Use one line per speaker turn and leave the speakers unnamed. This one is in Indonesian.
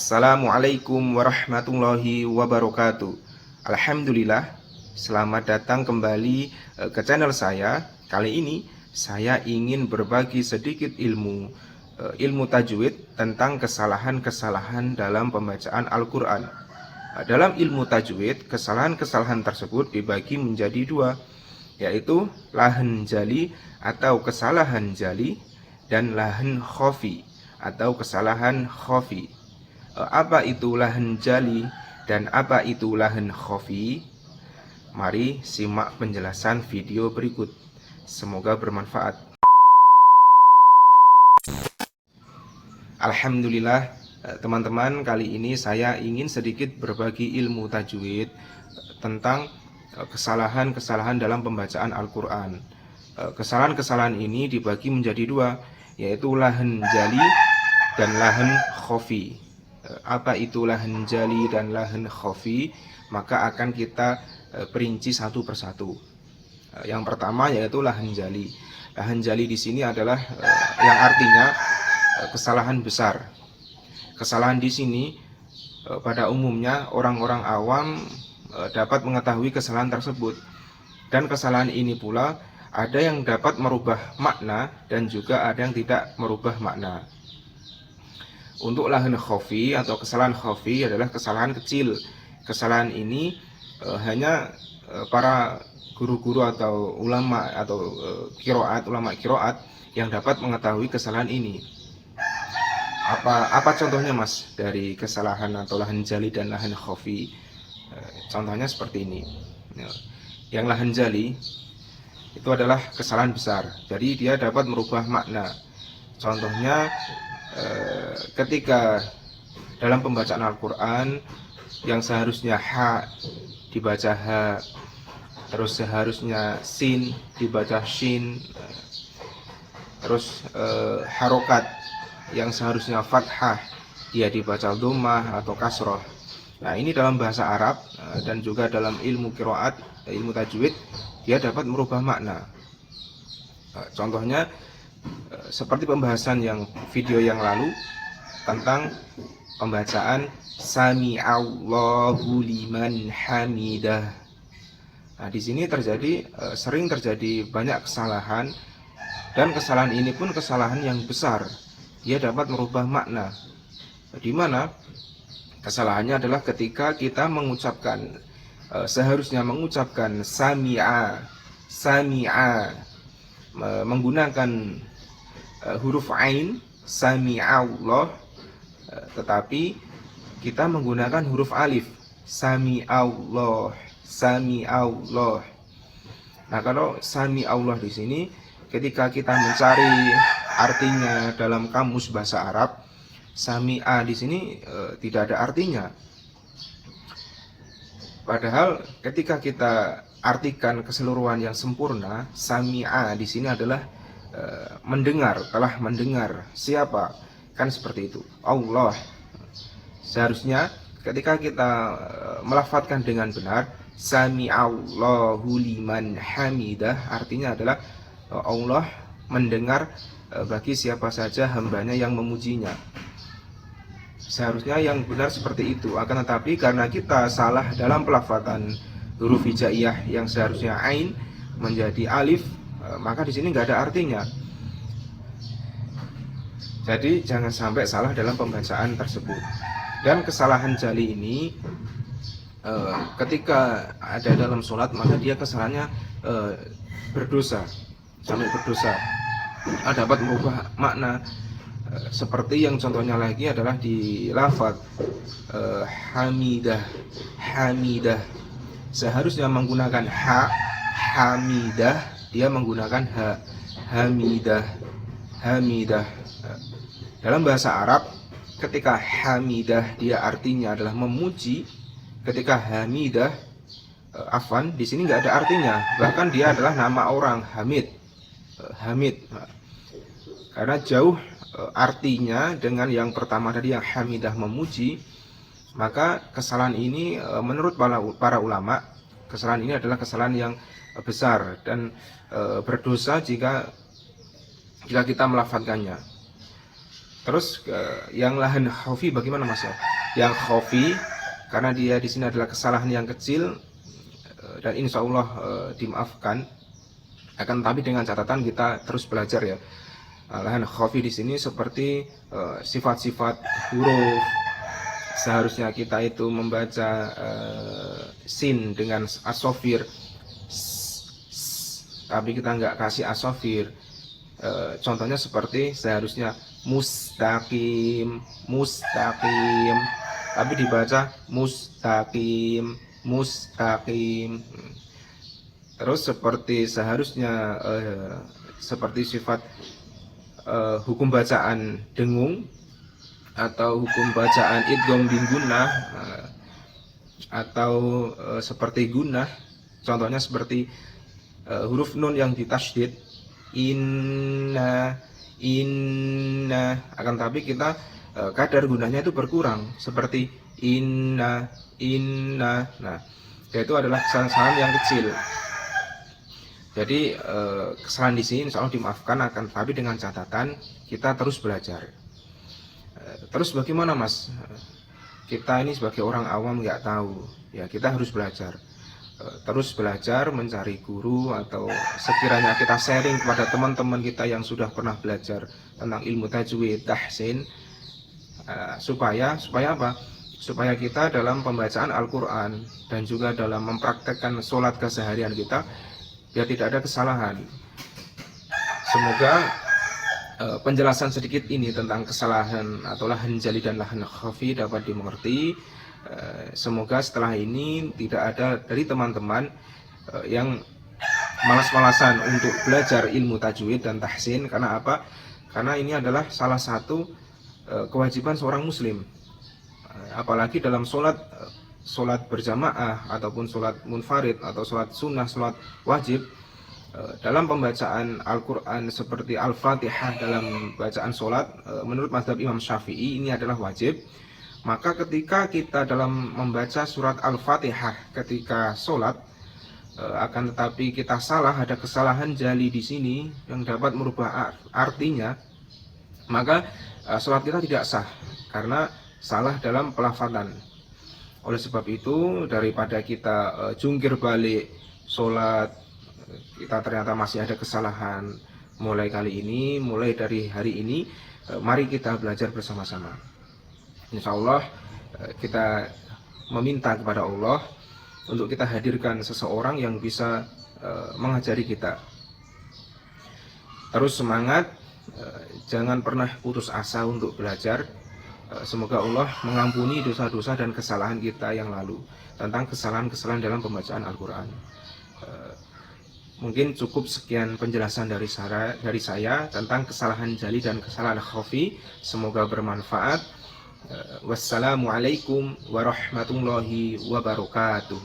Assalamualaikum warahmatullahi wabarakatuh. Alhamdulillah, selamat datang kembali ke channel saya. Kali ini saya ingin berbagi sedikit ilmu tajwid tentang kesalahan-kesalahan dalam pembacaan Al-Quran. Dalam ilmu tajwid, kesalahan-kesalahan tersebut dibagi menjadi dua, yaitu lahan jali atau kesalahan jali dan lahan khafi atau kesalahan khafi. Apa itu lahan jali dan apa itu lahan khafi? Mari simak penjelasan video berikut. Semoga bermanfaat. Alhamdulillah, teman-teman, kali ini saya ingin sedikit berbagi ilmu tajwid tentang kesalahan-kesalahan dalam pembacaan Al-Quran. Kesalahan-kesalahan ini dibagi menjadi dua, yaitu lahan jali dan lahan khafi. Apa itu lahan jali dan lahan khafi? Maka akan kita perinci satu persatu. Yang pertama yaitu lahan jali. Lahan jali di sini adalah yang artinya kesalahan besar. Kesalahan di sini pada umumnya orang-orang awam dapat mengetahui kesalahan tersebut. Dan kesalahan ini pula ada yang dapat merubah makna dan juga ada yang tidak merubah makna. Untuk lahan khafi atau kesalahan khafi adalah kesalahan kecil. Kesalahan ini hanya para guru-guru atau ulama atau ulama kiroat yang dapat mengetahui kesalahan ini. Apa contohnya, Mas, dari kesalahan atau lahan jali dan lahan khafi? Contohnya seperti ini. Yang lahan jali itu adalah kesalahan besar, jadi dia dapat merubah makna. Contohnya ketika dalam pembacaan Al-Quran yang seharusnya ha dibaca ha, terus seharusnya sin dibaca shin, terus harokat yang seharusnya fathah dia dibaca dhammah atau kasroh. Nah, ini dalam bahasa Arab dan juga dalam ilmu qiraat, ilmu tajwid, dia dapat merubah makna. Contohnya seperti pembahasan yang video yang lalu tentang pembacaan Sami'allahu liman hamidah. Nah, di sini sering terjadi banyak kesalahan, dan kesalahan ini pun kesalahan yang besar. Dia dapat merubah makna. Di mana kesalahannya adalah ketika kita mengucapkan seharusnya mengucapkan sami'a menggunakan huruf ain sami'allah, tetapi kita menggunakan huruf alif sami'allah. Nah, kalau sami'allah di sini ketika kita mencari artinya dalam kamus bahasa Arab, sami'a di sini tidak ada artinya. Padahal ketika kita artikan keseluruhan yang sempurna, sami'a di sini adalah mendengar, telah mendengar. Siapa? Kan seperti itu, Allah. Seharusnya ketika kita melafadzkan dengan benar Sami'allahu liman hamidah, artinya adalah Allah mendengar bagi siapa saja hambanya yang memujinya. Seharusnya yang benar seperti itu. Akan tetapi karena kita salah dalam pelafadzan huruf hijaiyah yang seharusnya ain menjadi alif, maka di sini nggak ada artinya. Jadi jangan sampai salah dalam pembacaan tersebut. Dan kesalahan jali ini ketika ada dalam sholat, maka dia kesalahannya berdosa, sampai berdosa, dapat merubah makna. Seperti yang contohnya lagi adalah di lafaz hamidah. Seharusnya menggunakan ha, hamidah, dia menggunakan ha, hamidah. Dalam bahasa Arab, ketika hamidah dia artinya adalah memuji, ketika hamidah di sini nggak ada artinya, bahkan dia adalah nama orang, Hamid. Karena jauh artinya dengan yang pertama tadi yang hamidah memuji, maka kesalahan ini menurut para ulama, kesalahan ini adalah kesalahan yang besar dan berdosa jika kita melafadzkannya. Terus yang lahan khafi bagaimana Mas ya? Yang khafi karena dia di sini adalah kesalahan yang kecil dan insya Allah dimaafkan. Akan tapi dengan catatan kita terus belajar ya. Lahan khafi di sini seperti sifat-sifat huruf. Seharusnya kita itu membaca sin dengan asofir, tapi kita nggak kasih asofir. Contohnya seperti seharusnya mustaqim, mustaqim, tapi dibaca mustaqim, mustaqim. Terus seperti seharusnya seperti sifat hukum bacaan dengung atau hukum bacaan idgham bin gunnah atau seperti gunnah. Contohnya seperti huruf nun yang ditasydid inna, inna, akan tapi kita kadar gunanya itu berkurang seperti inna, inna. Nah, itu adalah kesalahan yang kecil. Jadi kesalahan di sini insya Allah dimaafkan, akan tapi dengan catatan kita terus belajar. Terus bagaimana Mas? Kita ini sebagai orang awam nggak tahu, ya kita harus belajar. Terus belajar, mencari guru, atau sekiranya kita sharing kepada teman-teman kita yang sudah pernah belajar tentang ilmu tajwid, tahsin, supaya apa? Supaya kita dalam pembacaan Al-Quran dan juga dalam mempraktekkan sholat keseharian kita, biar tidak ada kesalahan. Semoga penjelasan sedikit ini tentang kesalahan atau lahan jali dan lahan khafi dapat dimengerti. Semoga setelah ini tidak ada dari teman-teman yang malas-malasan untuk belajar ilmu tajwid dan tahsin. Karena apa? Karena ini adalah salah satu kewajiban seorang muslim. Apalagi dalam sholat berjamaah ataupun sholat munfarid atau sholat sunnah, sholat wajib. Dalam pembacaan Al-Quran seperti Al-Fatihah dalam bacaan sholat, menurut mazhab Imam Syafi'i ini adalah wajib. Maka ketika kita dalam membaca surat Al-Fatihah ketika sholat, akan tetapi kita salah, ada kesalahan jali di sini yang dapat merubah artinya, maka sholat kita tidak sah karena salah dalam pelafadzan. Oleh sebab itu, daripada kita jungkir balik sholat, kita ternyata masih ada kesalahan, mulai kali ini, mulai dari hari ini, mari kita belajar bersama-sama. Insya Allah kita meminta kepada Allah untuk kita hadirkan seseorang yang bisa mengajari kita. Terus semangat, jangan pernah putus asa untuk belajar. Semoga Allah mengampuni dosa-dosa dan kesalahan kita yang lalu tentang kesalahan-kesalahan dalam pembacaan Al-Quran. Mungkin cukup sekian penjelasan dari saya tentang kesalahan jali dan kesalahan khafi. Semoga bermanfaat. Wassalamualaikum warahmatullahi wabarakatuh.